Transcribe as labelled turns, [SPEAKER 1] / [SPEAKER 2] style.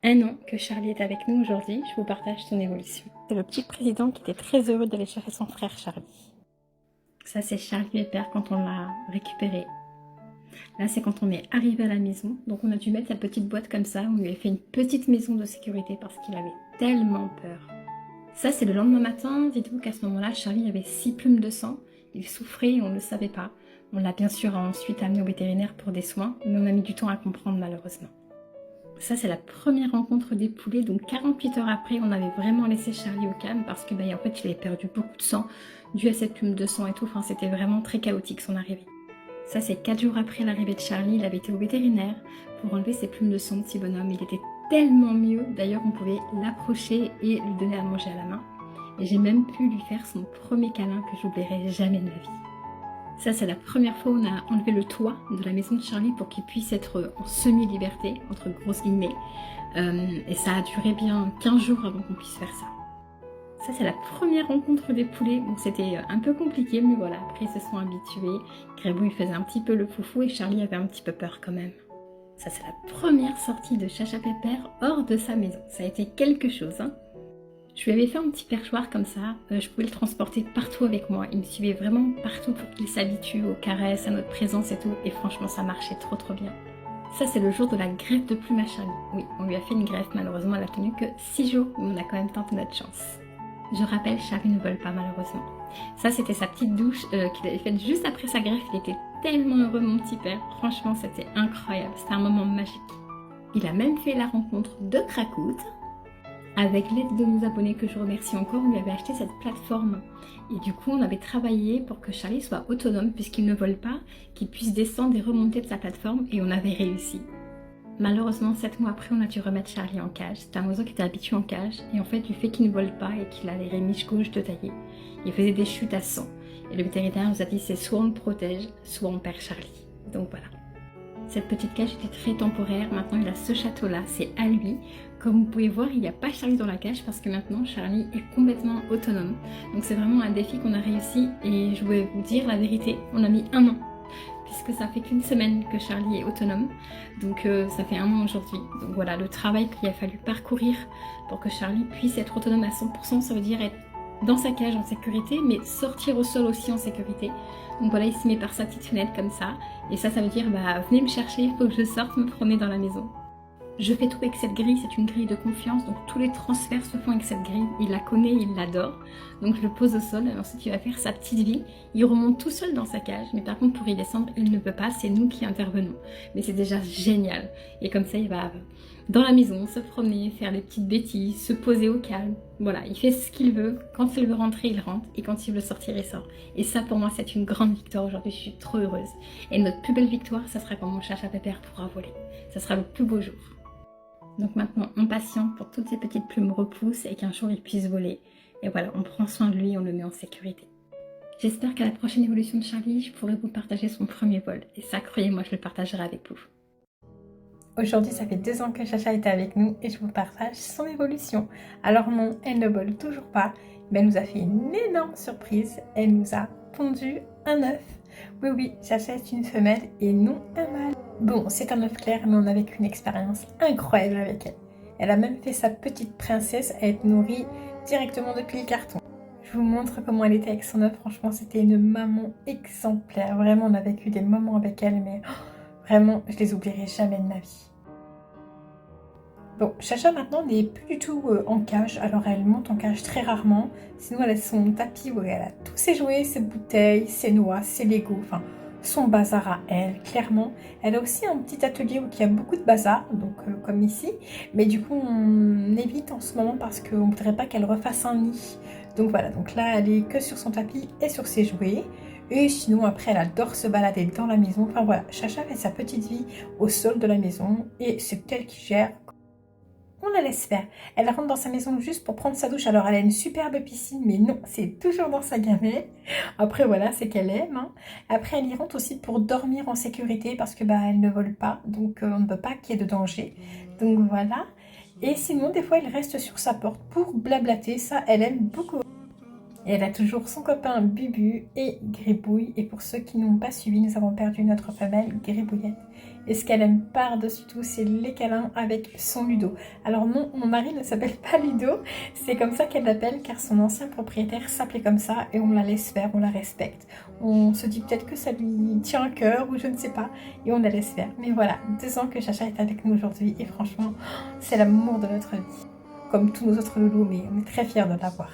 [SPEAKER 1] un an que Charlie est avec nous aujourd'hui. Je vous partage son évolution. C'est le petit président qui était très heureux d'aller chercher son frère Charlie. Ça, c'est Charlie Pepper quand on l'a récupéré. Là, c'est quand on est arrivé à la maison. Donc, on a dû mettre sa petite boîte comme ça. On lui a fait une petite maison de sécurité parce qu'il avait tellement peur. Ça, c'est le lendemain matin. Dites-vous qu'à ce moment-là, Charlie avait 6 plumes de sang. Il souffrait et on ne le savait pas. On l'a bien sûr ensuite amené au vétérinaire pour des soins, mais on a mis du temps à comprendre malheureusement. Ça, c'est la première rencontre des poulets. Donc, 48 heures après, on avait vraiment laissé Charlie au calme parce que, en fait, il avait perdu beaucoup de sang dû à cette plume de sang et tout. Enfin, c'était vraiment très chaotique son arrivée. Ça, c'est 4 jours après l'arrivée de Charlie. Il avait été au vétérinaire pour enlever ses plumes de sang, petit bonhomme. Il était tellement mieux. D'ailleurs, on pouvait l'approcher et lui donner à manger à la main. Et j'ai même pu lui faire son premier câlin que j'oublierai jamais de ma vie. Ça, c'est la première fois où on a enlevé le toit de la maison de Charlie pour qu'il puisse être en semi-liberté, entre grosses guillemets. Et ça a duré bien 15 jours avant qu'on puisse faire ça. Ça, c'est la première rencontre des poulets. Bon, c'était un peu compliqué, mais voilà, après, ils se sont habitués. Grébouille faisait un petit peu le foufou et Charlie avait un petit peu peur quand même. Ça, c'est la première sortie de Chacha Pepper hors de sa maison. Ça a été quelque chose, hein. Je lui avais fait un petit perchoir comme ça, je pouvais le transporter partout avec moi. Il me suivait vraiment partout pour qu'il s'habitue aux caresses, à notre présence et tout. Et franchement, ça marchait trop bien. Ça, c'est le jour de la greffe de plume à Charlie. Oui, on lui a fait une greffe, malheureusement, elle a tenu que 6 jours, mais on a quand même tenté notre chance. Je rappelle, Charlie ne vole pas malheureusement. Ça, c'était sa petite douche qu'il avait faite juste après sa greffe. Il était tellement heureux, mon petit père. Franchement, c'était incroyable. C'était un moment magique. Il a même fait la rencontre de Krakout. Avec l'aide de nos abonnés que je remercie encore, on lui avait acheté cette plateforme. Et du coup, on avait travaillé pour que Charlie soit autonome puisqu'il ne vole pas, qu'il puisse descendre et remonter de sa plateforme et on avait réussi. Malheureusement, 7 mois après, on a dû remettre Charlie en cage. C'était un oiseau qui était habitué en cage et en fait, du fait qu'il ne vole pas et qu'il a les rémiges gauche de tailler, il faisait des chutes à sang. Et le vétérinaire nous a dit c'est soit on le protège, soit on perd Charlie. Donc voilà. Cette petite cage était très temporaire, maintenant il a ce château-là, c'est à lui. Comme vous pouvez voir, il n'y a pas Charlie dans la cage parce que maintenant Charlie est complètement autonome. Donc c'est vraiment un défi qu'on a réussi et je voulais vous dire la vérité, on a mis 1 an. Puisque ça fait qu'une semaine que Charlie est autonome, donc ça fait 1 an aujourd'hui. Donc voilà, le travail qu'il a fallu parcourir pour que Charlie puisse être autonome à 100%, ça veut dire être dans sa cage en sécurité, mais sortir au sol aussi en sécurité. Donc voilà, il se met par sa petite fenêtre comme ça. Et ça veut dire, venez me chercher, il faut que je sorte me promener dans la maison. Je fais tout avec cette grille, c'est une grille de confiance, donc tous les transferts se font avec cette grille. Il la connaît, il l'adore. Donc je le pose au sol, et ensuite il va faire sa petite vie. Il remonte tout seul dans sa cage, mais par contre pour y descendre, il ne peut pas, c'est nous qui intervenons. Mais c'est déjà génial. Et comme ça, il va dans la maison, se promener, faire des petites bêtises, se poser au calme. Voilà, il fait ce qu'il veut. Quand il veut rentrer, il rentre. Et quand il veut sortir, il sort. Et ça, pour moi, c'est une grande victoire aujourd'hui. Je suis trop heureuse. Et notre plus belle victoire, ça sera quand mon Chacha Pepper pourra voler. Ça sera le plus beau jour. Donc maintenant, on patiente pour que toutes ces petites plumes repoussent et qu'un jour, il puisse voler. Et voilà, on prend soin de lui, on le met en sécurité. J'espère qu'à la prochaine évolution de Charlie, je pourrai vous partager son premier vol. Et ça, croyez-moi, je le partagerai avec vous. Aujourd'hui, ça fait 2 ans que Chacha était avec nous et je vous partage son évolution. Alors non, elle ne vole toujours pas, mais elle nous a fait une énorme surprise. Elle nous a pondu un œuf. Oui, Chacha est une femelle et non un mâle. Bon, c'est un œuf clair, mais on a vécu une expérience incroyable avec elle. Elle a même fait sa petite princesse à être nourrie directement depuis le carton. Je vous montre comment elle était avec son œuf. Franchement, c'était une maman exemplaire. Vraiment, on a vécu des moments avec elle, mais vraiment, je les oublierai jamais de ma vie. Bon, Chacha maintenant n'est plus du tout en cage, alors elle monte en cage très rarement. Sinon, elle a son tapis où elle a tous ses jouets, ses bouteilles, ses noix, ses Legos, enfin son bazar à elle, clairement. Elle a aussi un petit atelier où il y a beaucoup de bazar, donc comme ici. Mais du coup, on évite en ce moment parce qu'on ne voudrait pas qu'elle refasse un nid. Donc voilà, donc là, elle est que sur son tapis et sur ses jouets. Et sinon, après, elle adore se balader dans la maison. Enfin voilà, Chacha fait sa petite vie au sol de la maison et c'est elle qui gère. On la laisse faire. Elle rentre dans sa maison juste pour prendre sa douche. Alors, elle a une superbe piscine, mais non, c'est toujours dans sa gamelle. Après, voilà, c'est qu'elle aime. Hein. Après, elle y rentre aussi pour dormir en sécurité parce que elle ne vole pas. Donc, on ne veut pas qu'il y ait de danger. Donc, voilà. Et sinon, des fois, elle reste sur sa porte pour blablater. Ça, elle aime beaucoup. Et elle a toujours son copain Bubu et Gribouille. Et pour ceux qui n'ont pas suivi, nous avons perdu notre femelle Gribouillette. Et ce qu'elle aime par-dessus tout, c'est les câlins avec son Ludo. Alors non, mon mari ne s'appelle pas Ludo, c'est comme ça qu'elle l'appelle car son ancien propriétaire s'appelait comme ça et on la laisse faire, on la respecte. On se dit peut-être que ça lui tient à cœur ou je ne sais pas et on la laisse faire. Mais voilà, 2 ans que Chacha est avec nous aujourd'hui et franchement, c'est l'amour de notre vie. Comme tous nos autres loulous, mais on est très fiers de l'avoir.